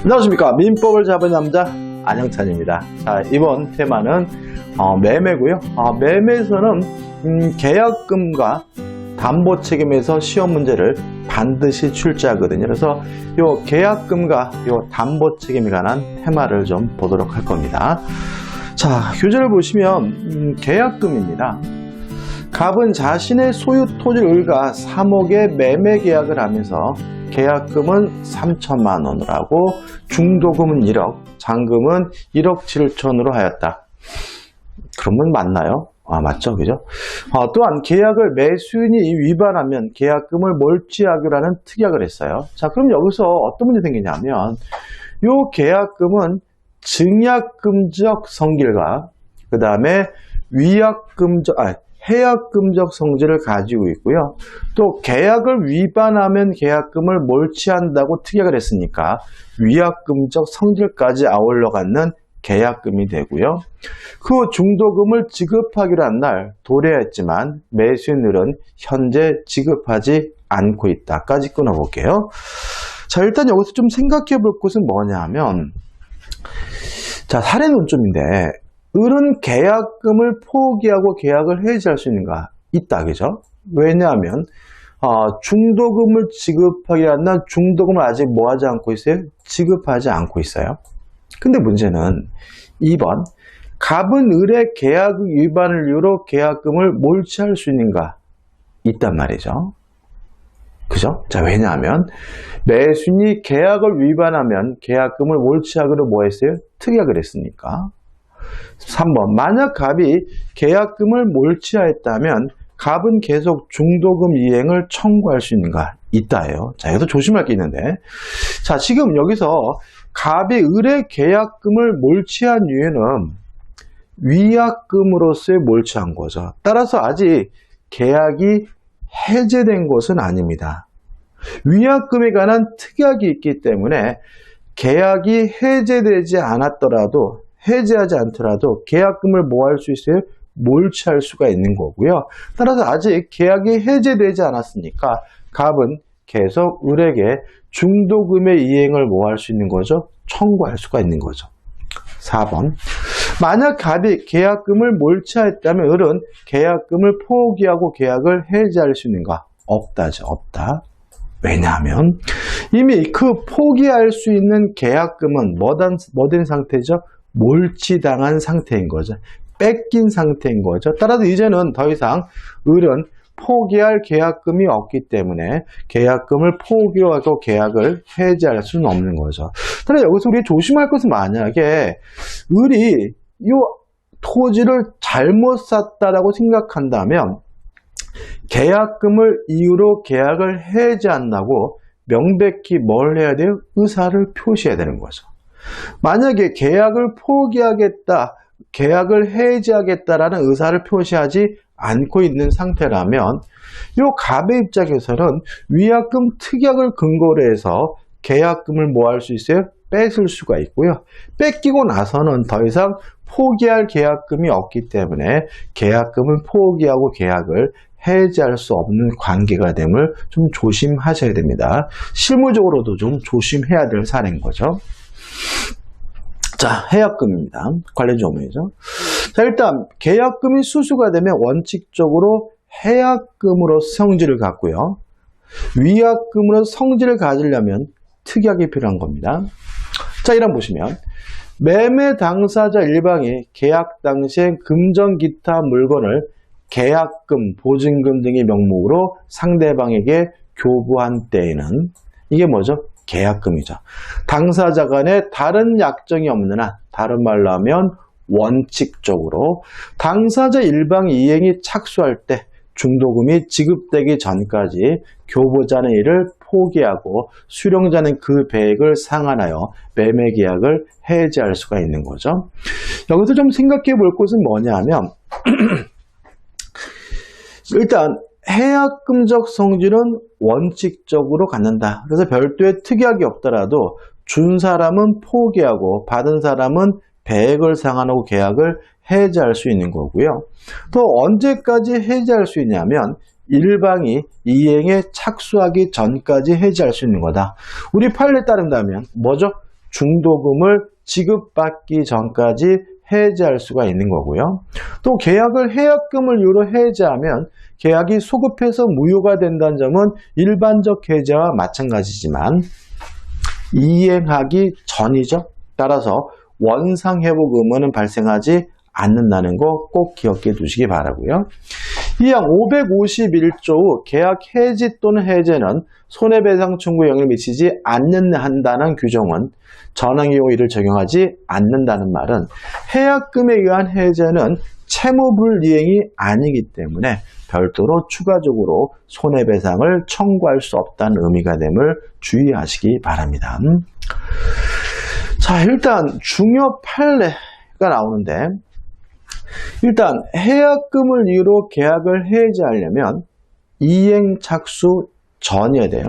안녕하십니까. 민법을 잡은 남자 안영찬입니다. 자, 이번 테마는 매매고요. 매매에서는 계약금과 담보 책임에서 시험 문제를 반드시 출제하거든요. 그래서 요 계약금과 요 담보 책임에 관한 테마를 좀 보도록 할 겁니다. 자, 교재를 보시면 계약금입니다. 갑은 자신의 소유 토지를 을과 3억의 매매 계약을 하면서 계약금은 3천만 원으로 하고 중도금은 1억, 잔금은 1억 7천으로 하였다. 그러면 맞나요? 맞죠. 그죠? 또한 계약을 매수인이 위반하면 계약금을 몰취하기로 하는 특약을 했어요. 자, 그럼 여기서 어떤 문제 생기냐면 요 계약금은 증약금적 성질과 그 다음에 해약금적 성질을 가지고 있고요. 또 계약을 위반하면 계약금을 몰취한다고 특약을 했으니까 위약금적 성질까지 아울러 갖는 계약금이 되고요. 그 중도금을 지급하기로 한 날 도래했지만 매수인들은 현재 지급하지 않고 있다까지 끊어볼게요. 자, 일단 여기서 좀 생각해 볼 것은 뭐냐면, 자, 사례 논점인데 을은 계약금을 포기하고 계약을 해지할 수 있는가? 있다, 그죠? 왜냐하면 중도금을 지급하기 한 날 중도금을 아직 뭐 하지 않고 있어요? 지급하지 않고 있어요. 근데 문제는 2번 갑은 을의 계약 위반을 이유로 계약금을 몰취할 수 있는가? 있단 말이죠. 그죠? 자, 왜냐하면 매수인이 계약을 위반하면 계약금을 몰취하기로 뭐 했어요? 특약을 했으니까. 3번 만약 갑이 계약금을 몰취하였다면 갑은 계속 중도금 이행을 청구할 수 있는가? 있다예요. 자, 여기서 조심할 게 있는데, 자, 지금 여기서 갑이 을의 계약금을 몰취한 이유는 위약금으로서의 몰취한 거죠. 따라서 아직 계약이 해제된 것은 아닙니다. 위약금에 관한 특약이 있기 때문에 계약이 해제되지 않았더라도, 해제하지 않더라도 계약금을 뭐 할 수 있어요? 몰취할 수가 있는 거고요. 따라서 아직 계약이 해제되지 않았으니까 갑은 계속 을에게 중도금의 이행을 뭐 할 수 있는 거죠? 청구할 수가 있는 거죠. 4번 만약 갑이 계약금을 몰취했다면 을은 계약금을 포기하고 계약을 해지할 수 있는가? 없다죠. 없다. 왜냐하면 이미 그 포기할 수 있는 계약금은 뭐 된 상태죠? 몰취당한 상태인 거죠. 뺏긴 상태인 거죠. 따라서 이제는 더 이상 을은 포기할 계약금이 없기 때문에 계약금을 포기하고 계약을 해지할 수는 없는 거죠. 따라서 여기서 우리 조심할 것은 만약에 을이 이 토지를 잘못 샀다라고 생각한다면 계약금을 이유로 계약을 해지한다고 명백히 뭘 해야 돼요? 의사를 표시해야 되는 거죠. 만약에 계약을 포기하겠다, 계약을 해지하겠다라는 의사를 표시하지 않고 있는 상태라면 이 갑의 입장에서는 위약금 특약을 근거로 해서 계약금을 뭐 할 수 있어요? 뺏을 수가 있고요. 뺏기고 나서는 더 이상 포기할 계약금이 없기 때문에 계약금을 포기하고 계약을 해지할 수 없는 관계가 됨을 좀 조심하셔야 됩니다. 실무적으로도 좀 조심해야 될 사례인 거죠. 자, 해약금입니다. 관련 조문이죠. 자, 일단 계약금이 수수가 되면 원칙적으로 해약금으로 성질을 갖고요. 위약금으로 성질을 가지려면 특약이 필요한 겁니다. 자, 이란 보시면 매매 당사자 일방이 계약 당시에 금전 기타 물건을 계약금, 보증금 등의 명목으로 상대방에게 교부한 때에는 이게 뭐죠? 계약금이죠. 당사자 간에 다른 약정이 없는 한, 다른 말로 하면 원칙적으로 당사자 일방 이행이 착수할 때 중도금이 지급되기 전까지 교부자는 이를 포기하고 수령자는 그 배액을 상환하여 매매 계약을 해지할 수가 있는 거죠. 여기서 좀 생각해 볼 것은 뭐냐면 일단 해약금적 성질은 원칙적으로 갖는다. 그래서 별도의 특약이 없더라도 준 사람은 포기하고 받은 사람은 배액을 상환하고 계약을 해지할 수 있는 거고요. 또 언제까지 해지할 수 있냐면 일방이 이행에 착수하기 전까지 해지할 수 있는 거다. 우리 판례에 따른다면 뭐죠? 중도금을 지급받기 전까지 해지할 수가 있는 거고요. 또 계약을 해약금을 이유로 해지하면 계약이 소급해서 무효가 된다는 점은 일반적 해지와 마찬가지지만 이행하기 전이죠. 따라서 원상회복 의무는 발생하지 않는다는 거 꼭 기억해 두시기 바라고요. 이항 551조 계약 해지 또는 해제는 손해배상 청구에 영향을 미치지 않는다는 규정은 전항의 경우 이를 적용하지 않는다는 말은 해약금에 의한 해제는 채무불이행이 아니기 때문에 별도로 추가적으로 손해배상을 청구할 수 없다는 의미가 됨을 주의하시기 바랍니다. 자, 일단 중요 판례가 나오는데 일단 해약금을 이유로 계약을 해지하려면 이행 착수 전이어야 돼요.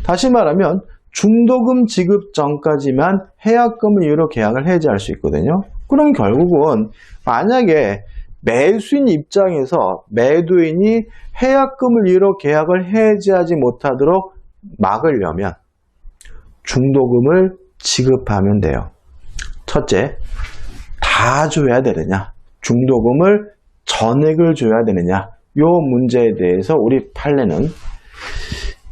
다시 말하면 중도금 지급 전까지만 해약금을 이유로 계약을 해지할 수 있거든요. 그럼 결국은 만약에 매수인 입장에서 매도인이 해약금을 이유로 계약을 해지하지 못하도록 막으려면 중도금을 지급하면 돼요. 첫째, 다 줘야 되느냐? 중도금을 전액을 줘야 되느냐? 이 문제에 대해서 우리 판례는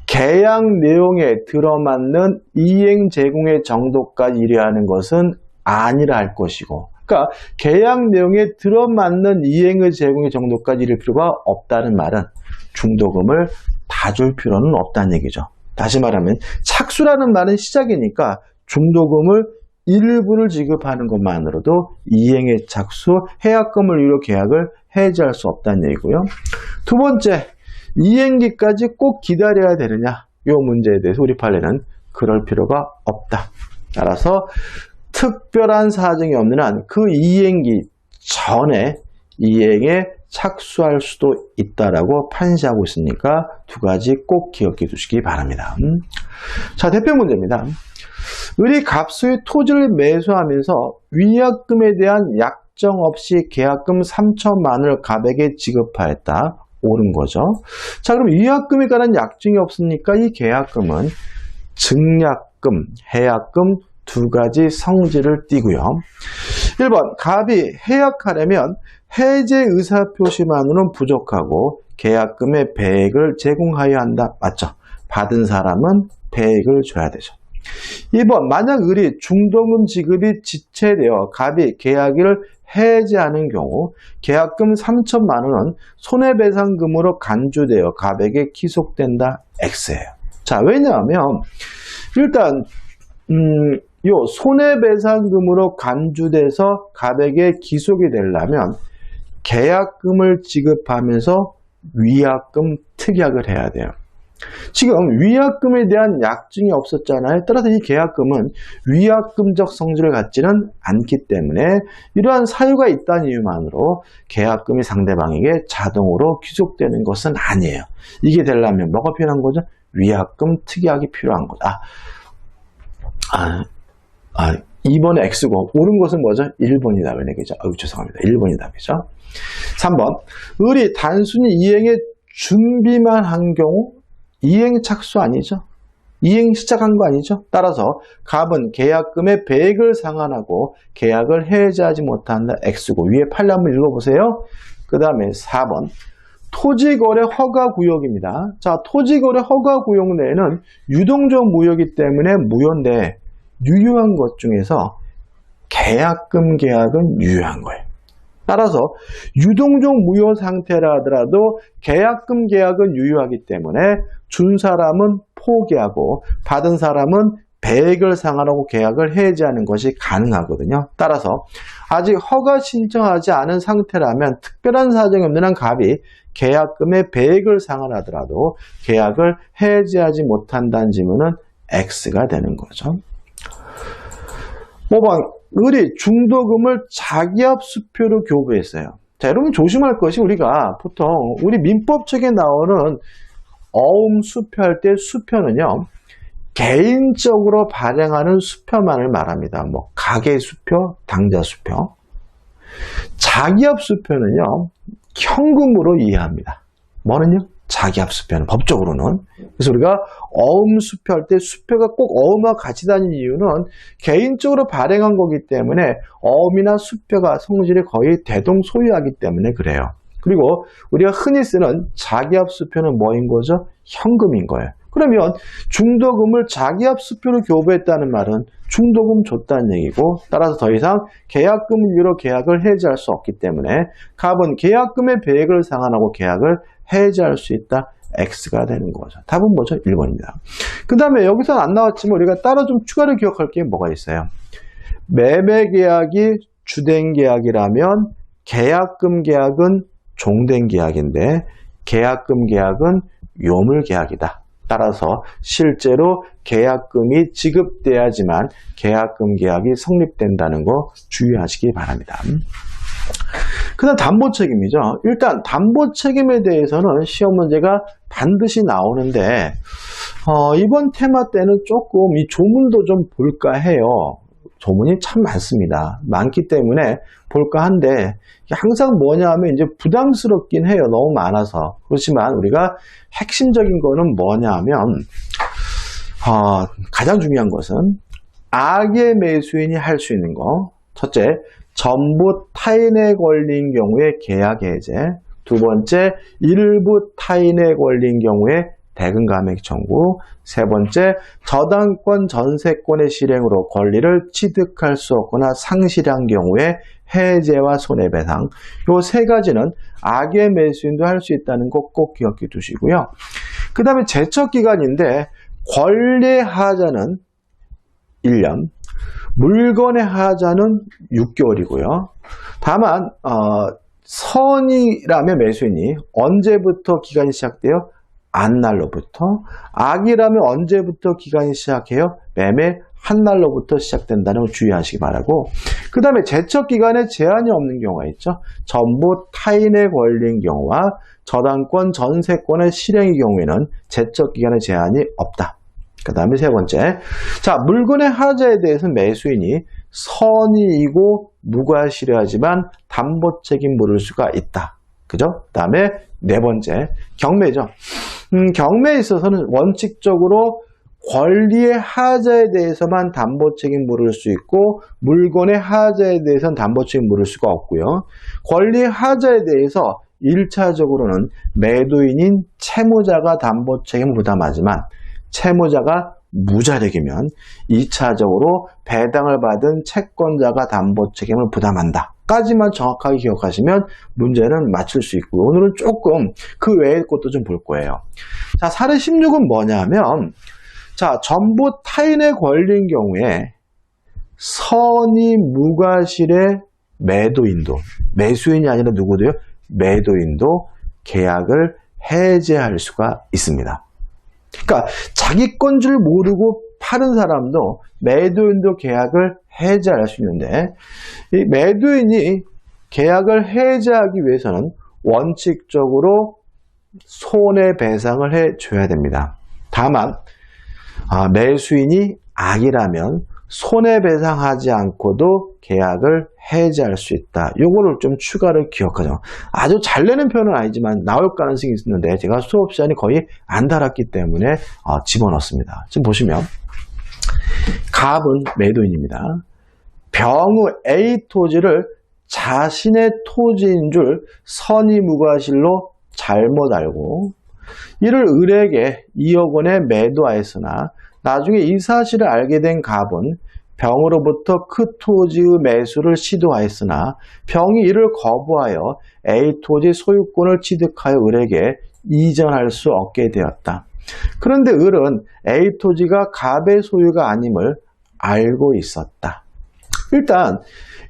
계약 내용에 들어맞는 이행 제공의 정도까지 이래하는 것은 아니라 할 것이고, 그러니까 계약 내용에 들어맞는 이행의 제공의 정도까지 이를 필요가 없다는 말은 중도금을 다 줄 필요는 없다는 얘기죠. 다시 말하면 착수라는 말은 시작이니까 중도금을 일부를 지급하는 것만으로도 이행의 착수, 해약금을 이유로 계약을 해지할 수 없다는 얘기고요. 두 번째, 이행기까지 꼭 기다려야 되느냐? 이 문제에 대해서 우리 판례는 그럴 필요가 없다. 따라서 특별한 사정이 없는 한 그 이행기 전에 이행에 착수할 수도 있다라고 판시하고 있으니까 두 가지 꼭 기억해 두시기 바랍니다. 자, 대표 문제입니다. 을이 갑수의 토지를 매수하면서 위약금에 대한 약정 없이 계약금 3천만 원을 갑에게 지급하였다. 옳은 거죠. 자, 그럼 위약금에 관한 약정이 없으니까 이 계약금은 증약금, 해약금 두 가지 성질을 띠고요. 1번, 갑이 해약하려면 해제 의사표시만으로는 부족하고 계약금의 배액을 제공하여야 한다. 맞죠? 받은 사람은 배액을 줘야 되죠. 2번, 만약 을이 중도금 지급이 지체되어 갑이 계약을 해지하는 경우 계약금 3천만 원은 손해배상금으로 간주되어 갑에게 기속된다. X예요. 자, 왜냐하면 일단 요 손해배상금으로 간주돼서 갑에게 기속이 되려면 계약금을 지급하면서 위약금 특약을 해야 돼요. 지금 위약금에 대한 약정이 없었잖아요. 따라서 이 계약금은 위약금적 성질을 갖지는 않기 때문에 이러한 사유가 있다는 이유만으로 계약금이 상대방에게 자동으로 귀속되는 것은 아니에요. 이게 되려면 뭐가 필요한 거죠? 위약금 특약이 필요한 거다. 2번에 X고 옳은 것은 뭐죠? 1번이 답이네. 그죠? 죄송합니다. 1번이 답이죠. 3번, 을이 단순히 이행의 준비만 한 경우 이행 착수 아니죠? 이행 시작한 거 아니죠? 따라서 갑은 계약금의 배액을 상환하고 계약을 해지하지 못한다. X고 위에 판례 한번 읽어보세요. 그 다음에 4번, 토지거래 허가구역입니다. 자, 토지거래 허가구역 내에는 유동적 무효이기 때문에 무효인데 유효한 것 중에서 계약금 계약은 유효한 거예요. 따라서 유동적 무효 상태라 하더라도 계약금 계약은 유효하기 때문에 준 사람은 포기하고 받은 사람은 배액을 상환하고 계약을 해지하는 것이 가능하거든요. 따라서 아직 허가 신청하지 않은 상태라면 특별한 사정이 없는 한 갑이 계약금의 배액을 상환하더라도 계약을 해지하지 못한다는 질문은 X가 되는 거죠. 5번, 을이 중도금을 자기압 수표로 교부했어요. 자, 여러분 조심할 것이 우리가 보통 우리 민법책에 나오는 어음 수표할 때 수표는요, 개인적으로 발행하는 수표만을 말합니다. 뭐 가계 수표, 당좌 수표. 자기압 수표는요, 현금으로 이해합니다. 뭐는요? 자기합수표는 법적으로는. 그래서 우리가 어음수표할 때 수표가 꼭 어음과 같이 다니는 이유는 개인적으로 발행한 거기 때문에 어음이나 수표가 성질이 거의 대동소이하기 때문에 그래요. 그리고 우리가 흔히 쓰는 자기합수표는 뭐인 거죠? 현금인 거예요. 그러면 중도금을 자기합수표로 교부했다는 말은 중도금 줬다는 얘기고, 따라서 더 이상 계약금 이유로 계약을 해지할 수 없기 때문에 갑은 계약금의 배액을 상환하고 계약을 해지할 수 있다. X가 되는 거죠. 답은 뭐죠? 1번입니다. 그 다음에 여기서는 안 나왔지만 우리가 따로 좀 추가로 기억할 게 뭐가 있어요? 매매계약이 주된계약이라면 계약금 계약은 종된계약인데 계약금 계약은 요물계약이다. 따라서 실제로 계약금이 지급돼야지만 계약금 계약이 성립된다는 거 주의하시기 바랍니다. 그 다음 담보책임이죠. 일단 담보책임에 대해서는 시험 문제가 반드시 나오는데 이번 테마 때는 조금 이 조문도 좀 볼까 해요. 조문이 참 많습니다. 많기 때문에 볼까 한데 항상 뭐냐 하면 이제 부담스럽긴 해요. 너무 많아서. 그렇지만 우리가 핵심적인 거는 뭐냐 하면 가장 중요한 것은 악의 매수인이 할 수 있는 거. 첫째, 전부 타인에 걸린 경우에 계약 해제. 두 번째, 일부 타인에 걸린 경우에 대금 감액 청구. 세 번째, 저당권 전세권의 실행으로 권리를 취득할 수 없거나 상실한 경우에 해제와 손해배상. 요 세 가지는 악의 매수인도 할 수 있다는 거 꼭 기억해 두시고요. 그 다음에 제척기간인데 권리의 하자는 1년, 물건의 하자는 6개월이고요. 다만 선이라면 매수인이 언제부터 기간이 시작돼요? 안날로부터. 악이라면 언제부터 기간이 시작해요? 매매 한 날로부터 시작된다는 걸 주의하시기 바라고, 그 다음에 제척기간에 제한이 없는 경우가 있죠. 전부 타인에 걸린 경우와 저당권 전세권의 실행의 경우에는 제척기간에 제한이 없다. 그 다음에 세 번째, 자, 물건의 하자에 대해서는 매수인이 선의이고 무과실효하지만 담보책임 물을 수가 있다. 그죠? 그 다음에 네 번째, 경매죠. 경매에 있어서는 원칙적으로 권리의 하자에 대해서만 담보책임 물을 수 있고 물건의 하자에 대해서는 담보책임 물을 수가 없고요. 권리의 하자에 대해서 1차적으로는 매도인인 채무자가 담보책임을 부담하지만 채무자가 무자력이면 2차적으로 배당을 받은 채권자가 담보책임을 부담한다. 까지만 정확하게 기억하시면 문제는 맞출 수 있고요. 오늘은 조금 그 외의 것도 좀 볼 거예요. 자, 사례 16은 뭐냐면, 자, 전부 타인에 걸린 경우에 선의 무과실의 매도인도, 매수인이 아니라 누구도요? 매도인도 계약을 해제할 수가 있습니다. 그러니까 자기 건 줄 모르고 파는 사람도 매도인도 계약을 해제할 수 있는데, 이 매도인이 계약을 해제하기 위해서는 원칙적으로 손해배상을 해줘야 됩니다. 다만 매수인이 악이라면 손해배상하지 않고도 계약을 해제할 수 있다. 요거를 좀 추가로 기억하죠. 아주 잘 내는 표현은 아니지만 나올 가능성이 있는데 제가 수업 시간이 거의 안 달았기 때문에 집어넣습니다. 지금 보시면 갑은 매도인입니다. 병우 A 토지를 자신의 토지인 줄 선의무과실로 잘못 알고 이를 을에게 2억 원에 매도하였으나 나중에 이 사실을 알게 된 갑은 병으로부터 그 토지의 매수를 시도하였으나 병이 이를 거부하여 A 토지 소유권을 취득하여 을에게 이전할 수 없게 되었다. 그런데 을은 A 토지가 갑의 소유가 아님을 알고 있었다. 일단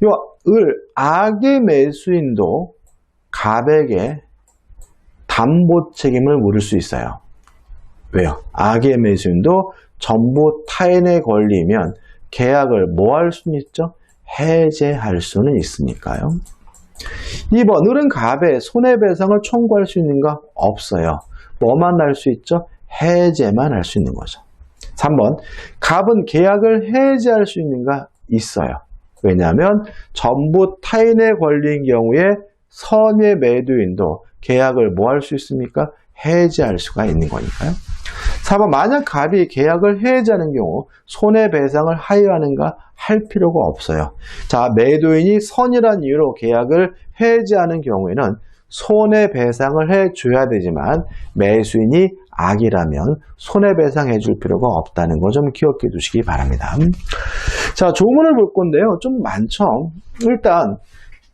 이 을, 악의 매수인도 갑에게 담보 책임을 물을 수 있어요. 왜요? 악의 매수인도 전부 타인에 걸리면 계약을 뭐 할 수는 있죠? 해제할 수는 있으니까요. 2번, 을은 갑에 손해배상을 청구할 수 있는가? 없어요. 뭐만 할 수 있죠? 해제만 할 수 있는 거죠. 3번, 갑은 계약을 해제할 수 있는가? 있어요. 왜냐하면 전부 타인에 걸린 경우에 선의 매도인도 계약을 뭐 할 수 있습니까? 해지할 수가 있는 거니까요. 4번 만약 갑이 계약을 해지하는 경우 손해배상을 하여하는가? 할 필요가 없어요. 자, 매도인이 선이란 이유로 계약을 해지하는 경우에는 손해배상을 해줘야 되지만 매수인이 악이라면 손해배상 해줄 필요가 없다는 거 좀 기억해 두시기 바랍니다. 자, 조문을 볼 건데요. 좀 많죠. 일단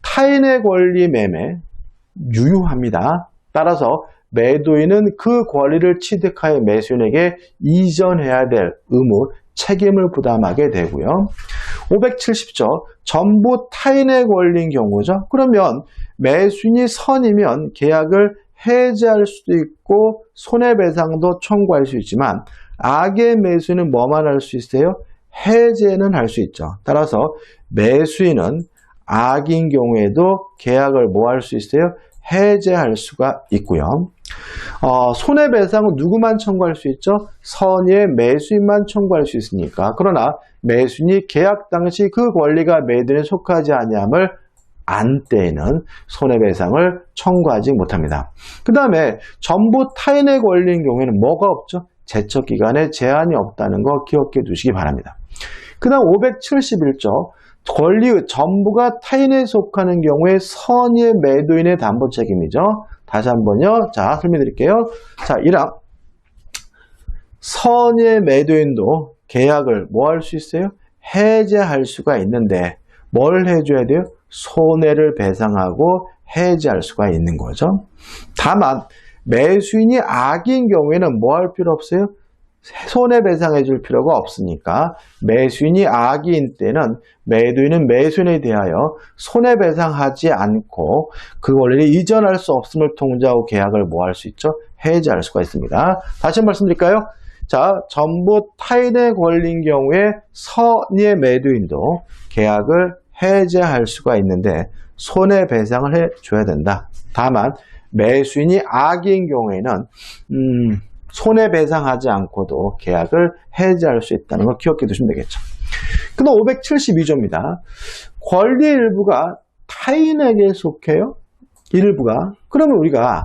타인의 권리 매매 유효합니다. 따라서 매도인은 그 권리를 취득하여 매수인에게 이전해야 될 의무, 책임을 부담하게 되고요. 570조, 전부 타인의 권리인 경우죠. 그러면 매수인이 선이면 계약을 해지할 수도 있고 손해배상도 청구할 수 있지만 악의 매수인은 뭐만 할 수 있어요? 해제는 할 수 있죠. 따라서 매수인은 악인 경우에도 계약을 뭐 할 수 있어요? 해제할 수가 있고요. 손해배상은 누구만 청구할 수 있죠? 선의의 매수인만 청구할 수 있으니까. 그러나 매수인이 계약 당시 그 권리가 매도인에 속하지 아니함을 안 때에는 손해배상을 청구하지 못합니다. 그 다음에 전부 타인의 권리인 경우에는 뭐가 없죠? 제척기간에 제한이 없다는 거 기억해 두시기 바랍니다. 그 다음 571조 권리의 전부가 타인에 속하는 경우에 선의의 매도인의 담보 책임이죠. 다시 한번요. 자, 설명드릴게요. 자, 1항 선의의 매도인도 계약을 뭐 할 수 있어요? 해제할 수가 있는데 뭘 해줘야 돼요? 손해를 배상하고 해지할 수가 있는 거죠. 다만 매수인이 악인 경우에는 뭐 할 필요 없어요? 손해배상해 줄 필요가 없으니까 매수인이 악인 때는 매도인은 매수인에 대하여 손해배상하지 않고 그 권리를 이전할 수 없음을 통지하고 계약을 뭐 할 수 있죠? 해지할 수가 있습니다. 다시 말씀드릴까요? 자, 전부 타인의 권리인 경우에 선의의 매도인도 계약을 해제할 수가 있는데 손해배상을 해줘야 된다. 다만 매수인이 악인 경우에는 손해배상하지 않고도 계약을 해지할 수 있다는 걸 기억해 두시면 되겠죠. 그 다음 572조입니다. 권리의 일부가 타인에게 속해요? 일부가. 그러면 우리가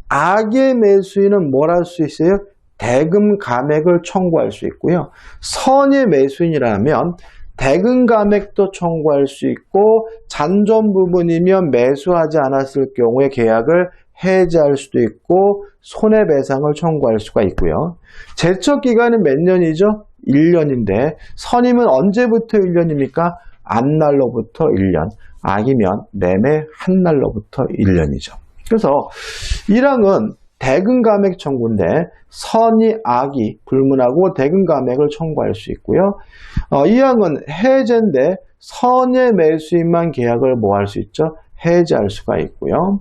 악의 매수인은 뭘 할 수 있어요? 대금 감액을 청구할 수 있고요. 선의 매수인이라면 대금 감액도 청구할 수 있고 잔존 부분이면 매수하지 않았을 경우에 계약을 해지할 수도 있고 손해배상을 청구할 수가 있고요. 제척기간은 몇 년이죠? 1년인데 선임은 언제부터 1년입니까? 안날로부터 1년, 악이면 매매 한 날로부터 1년이죠. 그래서 1항은 대금 감액 청구인데 선이 악이 불문하고 대금 감액을 청구할 수 있고요. 2항은 해제인데 선의 매수인만 계약을 뭐 할 수 있죠? 해지할 수가 있고요.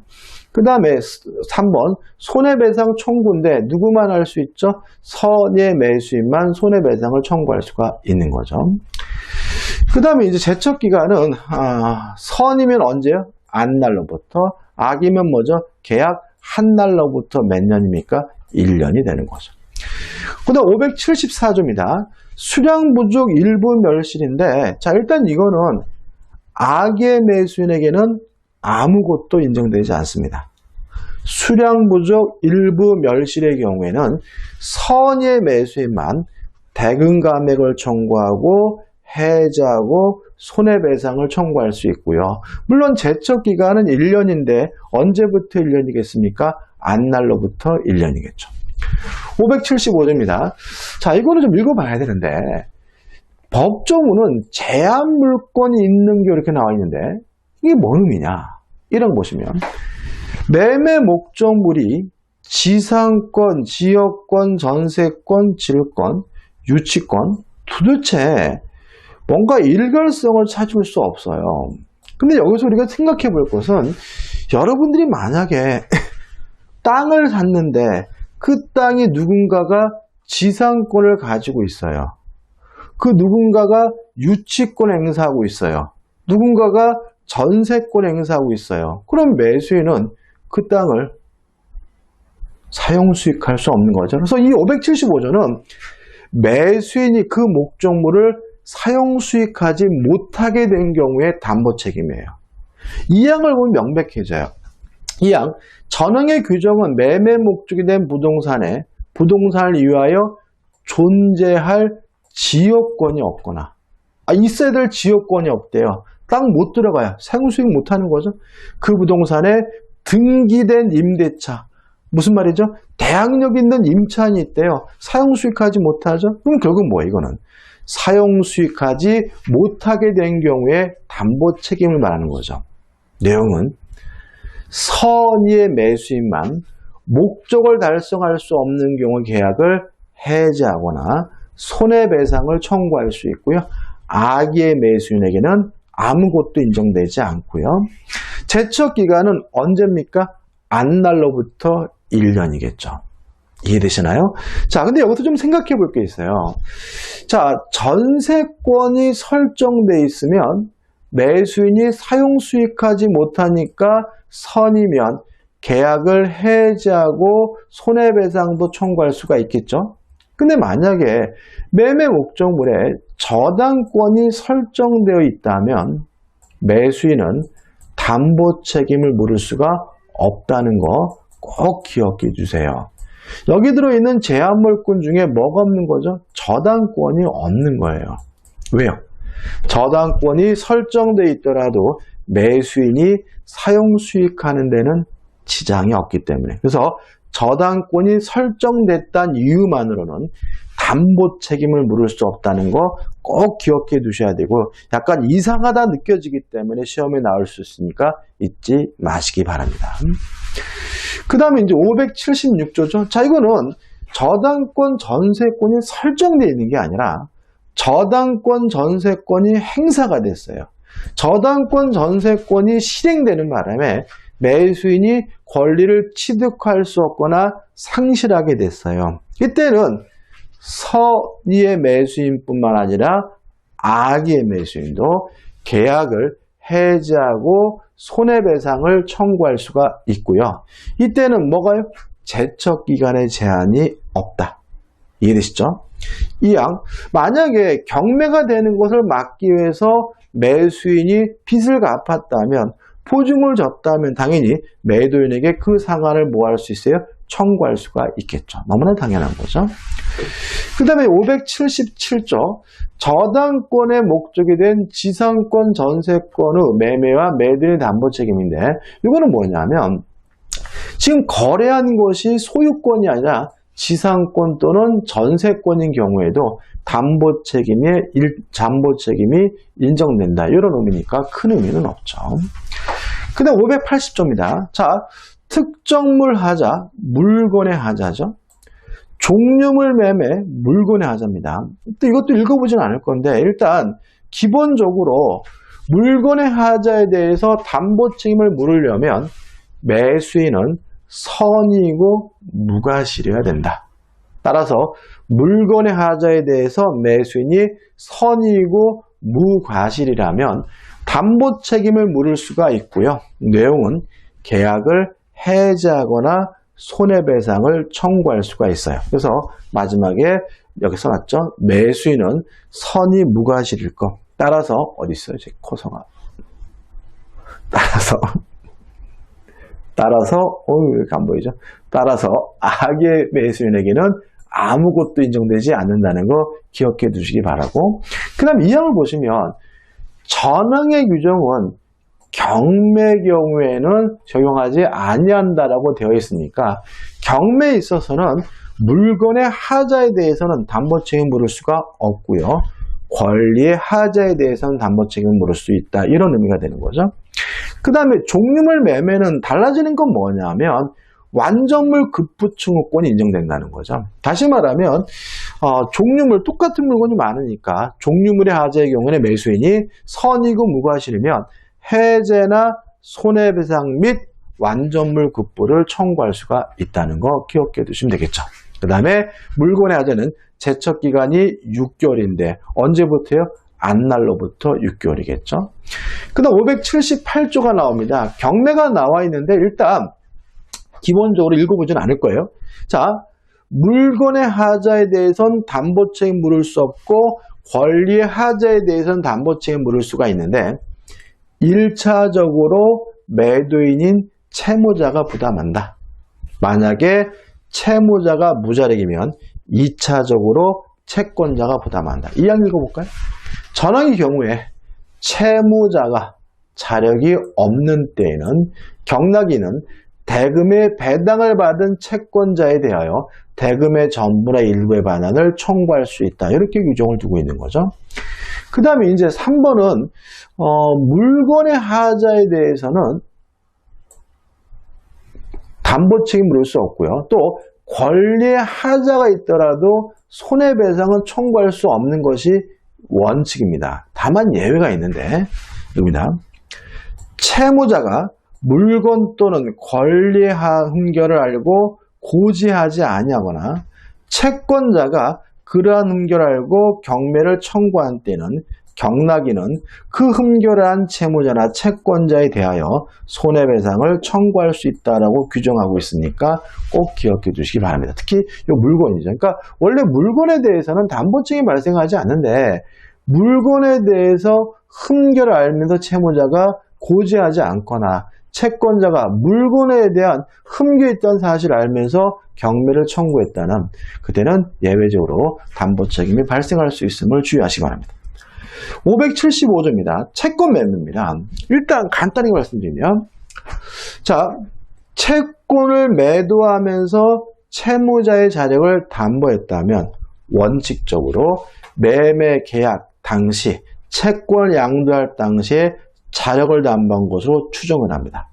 그 다음에 3번 손해배상 청구인데 누구만 할 수 있죠? 선의 매수인만 손해배상을 청구할 수가 있는 거죠. 그 다음에 이제 제척기간은 선이면 언제요? 안날로부터, 악이면 뭐죠? 계약 한 날로부터 몇 년입니까? 1년이 되는 거죠. 그 다음 574조입니다. 수량 부족 일부 멸실인데 자 일단 이거는 악의 매수인에게는 아무것도 인정되지 않습니다. 수량 부족 일부 멸실의 경우에는 선의 매수인만 대금 감액을 청구하고 해지하고 손해배상을 청구할 수 있고요. 물론 제척기간은 1년인데 언제부터 1년이겠습니까? 안날로부터 1년이겠죠. 575조입니다. 자, 이거는 좀 읽어봐야 되는데 법조문은 제한물권이 있는 게 이렇게 나와 있는데 이게 뭔 의미냐? 이런 거 보시면 매매 목적물이 지상권, 지역권, 전세권, 질권, 유치권 도대체 뭔가 일관성을 찾을 수 없어요. 근데 여기서 우리가 생각해 볼 것은 여러분들이 만약에 땅을 샀는데 그 땅이 누군가가 지상권을 가지고 있어요. 그 누군가가 유치권 행사하고 있어요. 누군가가 전세권 행사하고 있어요. 그럼 매수인은 그 땅을 사용 수익할 수 없는 거죠. 그래서 이 575조는 매수인이 그 목적물을 사용 수익하지 못하게 된 경우의 담보 책임이에요. 이 항을 보면 명백해져요. 이항 전항의 규정은 매매 목적이 된 부동산에 부동산을 위하여 존재할 지역권이 없거나 있어야 될 지역권이 없대요. 땅 못 들어가요. 사용수익 못하는 거죠. 그 부동산에 등기된 임대차 무슨 말이죠? 대항력 있는 임차인이 있대요. 사용수익하지 못하죠. 그럼 결국 뭐예요? 이거는 사용수익하지 못하게 된 경우에 담보 책임을 말하는 거죠. 내용은 선의의 매수인만 목적을 달성할 수 없는 경우 계약을 해지하거나 손해배상을 청구할 수 있고요. 악의의 매수인에게는 아무것도 인정되지 않고요. 제척기간은 언제입니까? 안날로부터 1년이겠죠. 이해되시나요? 자, 근데 여기서 좀 생각해 볼 게 있어요. 자, 전세권이 설정돼 있으면 매수인이 사용수익하지 못하니까 선이면 계약을 해지하고 손해배상도 청구할 수가 있겠죠. 근데 만약에 매매 목적물에 저당권이 설정되어 있다면 매수인은 담보 책임을 물을 수가 없다는 거 꼭 기억해 주세요. 여기 들어있는 제한물권 중에 뭐가 없는 거죠? 저당권이 없는 거예요. 왜요? 저당권이 설정되어 있더라도 매수인이 사용수익하는 데는 지장이 없기 때문에. 그래서 저당권이 설정됐다는 이유만으로는 담보 책임을 물을 수 없다는 거 꼭 기억해 두셔야 되고, 약간 이상하다 느껴지기 때문에 시험에 나올 수 있으니까 잊지 마시기 바랍니다. 그 다음에 이제 576조죠. 자, 이거는 저당권 전세권이 설정되어 있는 게 아니라 저당권 전세권이 행사가 됐어요. 저당권 전세권이 실행되는 바람에 매수인이 권리를 취득할 수 없거나 상실하게 됐어요. 이때는 선의의 매수인뿐만 아니라 악의의 매수인도 계약을 해지하고 손해배상을 청구할 수가 있고요. 이때는 뭐가요? 제척기간의 제한이 없다. 이해되시죠? 이항 만약에 경매가 되는 것을 막기 위해서 매수인이 빚을 갚았다면, 포증을 졌다면 당연히 매도인에게 그 상환을 뭐 할 수 있어요? 청구할 수가 있겠죠. 너무나 당연한 거죠. 그 다음에 577조 저당권의 목적이 된 지상권 전세권의 매매와 매도인의 담보 책임인데, 이거는 뭐냐면 지금 거래한 것이 소유권이 아니라 지상권 또는 전세권인 경우에도 담보 책임이 인정된다. 이런 의미니까 큰 의미는 없죠. 그 다음 580조입니다. 자, 특정물 하자, 물건의 하자죠. 종류물 매매, 물건의 하자입니다. 또 이것도 읽어보진 않을 건데, 일단 기본적으로 물건의 하자에 대해서 담보 책임을 물으려면 매수인은 선이고 무과실이어야 된다. 따라서 물건의 하자에 대해서 매수인이 선이고 무과실이라면 담보 책임을 물을 수가 있고요. 내용은 계약을 해지하거나 손해배상을 청구할 수가 있어요. 그래서 마지막에 여기 써놨죠. 매수인은 선이 무과실일 것. 따라서 어디 있어요? 제 코성아. 따라서 왜 이렇게 안 보이죠? 따라서 악의 매수인에게는 아무것도 인정되지 않는다는 거 기억해 두시기 바라고, 그 다음 이 항을 보시면 전항의 규정은 경매 경우에는 적용하지 아니한다라고 되어 있으니까 경매에 있어서는 물건의 하자에 대해서는 담보 책임을 물을 수가 없고요. 권리의 하자에 대해서는 담보 책임을 물을 수 있다. 이런 의미가 되는 거죠. 그 다음에 종류물 매매는 달라지는 건 뭐냐면 완전물 급부증후권이 인정된다는 거죠. 다시 말하면 종류물 똑같은 물건이 많으니까 종류물의 하자의 경우에는 매수인이 선이고 무과실이면 해제나 손해배상 및 완전물 급부를 청구할 수가 있다는 거 기억해 두시면 되겠죠. 그 다음에 물건의 하자는 제척기간이 6개월인데 언제부터요? 안날로부터 6개월이겠죠. 그 다음 578조가 나옵니다. 경매가 나와 있는데 일단 기본적으로 읽어보진 않을 거예요. 자, 물건의 하자에 대해서는 담보 책임 물을 수 없고 권리의 하자에 대해서는 담보 책임 물을 수가 있는데 1차적으로 매도인인 채무자가 부담한다. 만약에 채무자가 무자력이면 2차적으로 채권자가 부담한다. 이 양 읽어볼까요? 전항의 경우에 채무자가 자력이 없는 때에는 경락인은 대금의 배당을 받은 채권자에 대하여 대금의 전부나 일부의 반환을 청구할 수 있다. 이렇게 규정을 두고 있는 거죠. 그 다음에 이제 3번은 물건의 하자에 대해서는 담보 책임을 물을 수 없고요. 또 권리의 하자가 있더라도 손해배상은 청구할 수 없는 것이 원칙입니다. 다만 예외가 있는데 여기다 채무자가 물건 또는 권리의 흠결을 알고 고지하지 아니하거나 채권자가 그러한 흠결을 알고 경매를 청구한 때는 경락인은 그 흠결을 한 채무자나 채권자에 대하여 손해배상을 청구할 수 있다라고 규정하고 있으니까 꼭 기억해 주시기 바랍니다. 특히 이 물건이죠. 그러니까 원래 물건에 대해서는 담보책임이 발생하지 않는데 물건에 대해서 흠결을 알면서 채무자가 고지하지 않거나 채권자가 물건에 대한 흠결이 있다는 사실을 알면서 경매를 청구했다는 그때는 예외적으로 담보책임이 발생할 수 있음을 주의하시기 바랍니다. 575조입니다. 채권 매매입니다. 일단 간단히 말씀드리면 자, 채권을 매도하면서 채무자의 자력을 담보했다면 원칙적으로 매매 계약 당시 채권을 양도할 당시에 자력을 담보한 것으로 추정을 합니다.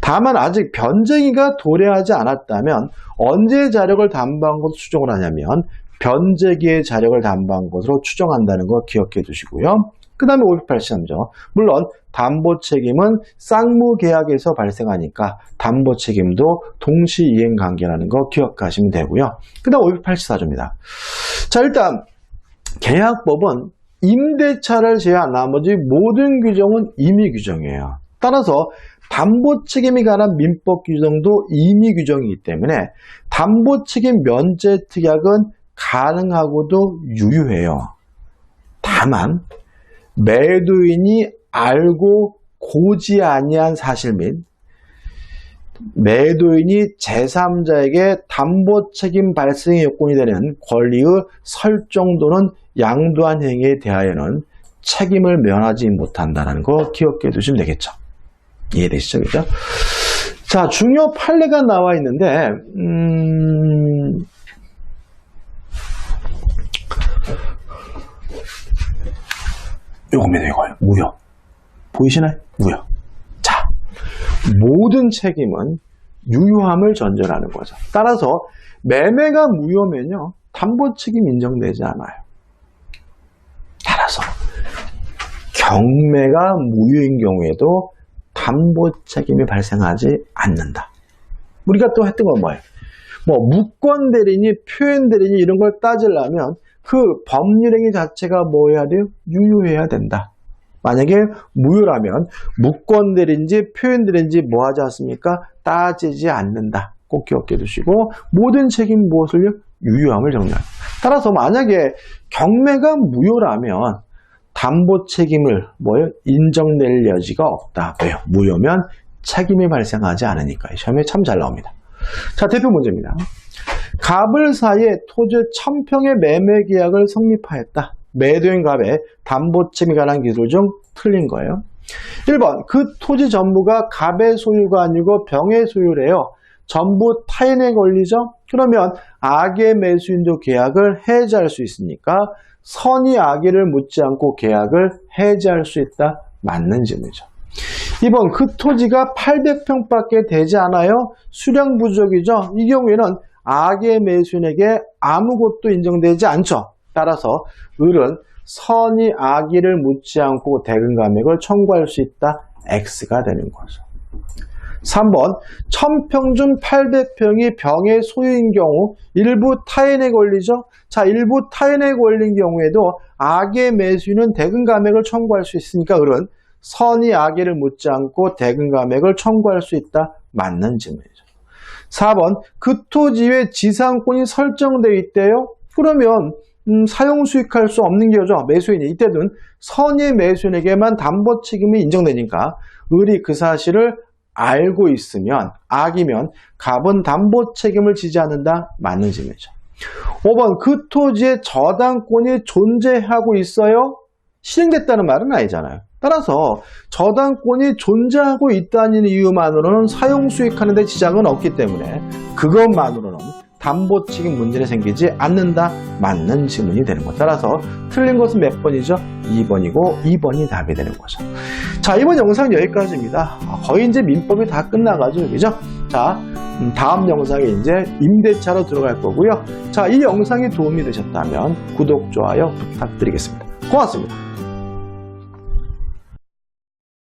다만 아직 변제기가 도래하지 않았다면 언제 자력을 담보한 것으로 추정을 하냐면 변제기의 자력을 담보한 것으로 추정한다는 거 기억해 두시고요. 그 다음에 583조. 물론 담보책임은 쌍무계약에서 발생하니까 담보책임도 동시이행관계라는 거 기억하시면 되고요. 그 다음 584조입니다. 자, 일단 계약법은 임대차를 제외한 나머지 모든 규정은 임의 규정이에요. 따라서 담보책임에 관한 민법 규정도 임의 규정이기 때문에 담보책임 면제 특약은 가능하고도 유효해요. 다만 매도인이 알고 고지 아니한 사실 및 매도인이 제3자에게 담보책임 발생의 요건이 되는 권리의 설정 또는 양도한 행위에 대하여는 책임을 면하지 못한다는 거 기억해 두시면 되겠죠. 이해되시죠? 그죠? 자, 중요 판례가 나와 있는데 요겁니다. 이거요. 무효. 보이시나요? 무효. 자, 모든 책임은 유효함을 전제하는 거죠. 따라서 매매가 무효면요, 담보 책임 인정되지 않아요. 따라서 경매가 무효인 경우에도 담보 책임이 발생하지 않는다. 우리가 또 했던 건 뭐예요? 뭐 무권 대리니 표현 대리니 이런 걸 따지려면 그 법률행위 자체가 뭐 해야 돼요? 유효해야 된다. 만약에 무효라면 무권 대리인지 표현 대리인지 뭐 하지 않습니까? 따지지 않는다. 꼭 기억해 두시고 모든 책임 무엇을요? 유효함을 정리합니다. 따라서 만약에 경매가 무효라면 담보 책임을 뭐예요? 인정될 여지가 없다. 왜요? 무효면 책임이 발생하지 않으니까. 시험에 참 잘 나옵니다. 자, 대표 문제입니다. 갑을 사이에 토지 1000평의 매매 계약을 성립하였다. 매도인 갑의 담보 책임에 관한 기술 중 틀린 거예요. 1번, 그 토지 전부가 갑의 소유가 아니고 병의 소유래요. 전부 타인에 걸리죠? 그러면 악의 매수인도 계약을 해지할 수 있으니까 선의 악의를 묻지 않고 계약을 해지할 수 있다. 맞는 질문이죠. 2번, 그 토지가 800평밖에 되지 않아요? 수량 부족이죠? 이 경우에는 악의 매수인에게 아무것도 인정되지 않죠. 따라서 을은 선의 악의를 묻지 않고 대금 감액을 청구할 수 있다. X가 되는 거죠. 3번, 1000평 중 800평이 병의 소유인 경우 일부 타인에 걸리죠. 자, 일부 타인에 걸린 경우에도 악의 매수인은 대금 감액을 청구할 수 있으니까 을은 선의 악의를 묻지 않고 대금 감액을 청구할 수 있다. 맞는 질문이죠. 4번, 그 토지에 지상권이 설정되어 있대요. 그러면 사용 수익할 수 없는 거죠. 매수인이. 이때는 선의 매수인에게만 담보 책임이 인정되니까 을이 그 사실을 알고 있으면 악이면 갑은 담보 책임을 지지 않는다. 맞는 질문이죠. 5번 그 토지에 저당권이 존재하고 있어요? 실행됐다는 말은 아니잖아요. 따라서 저당권이 존재하고 있다는 이유만으로는 사용 수익하는 데 지장은 없기 때문에 그것만으로는 담보 책임 문제는 생기지 않는다. 맞는 질문이 되는 것. 따라서 틀린 것은 몇 번이죠? 2번이고 2번이 답이 되는 거죠. 자, 이번 영상은 여기까지입니다. 거의 이제 민법이 다 끝나가지고 그죠? 자, 다음 영상에 이제 임대차로 들어갈 거고요. 자, 이 영상이 도움이 되셨다면 구독, 좋아요 부탁드리겠습니다. 고맙습니다.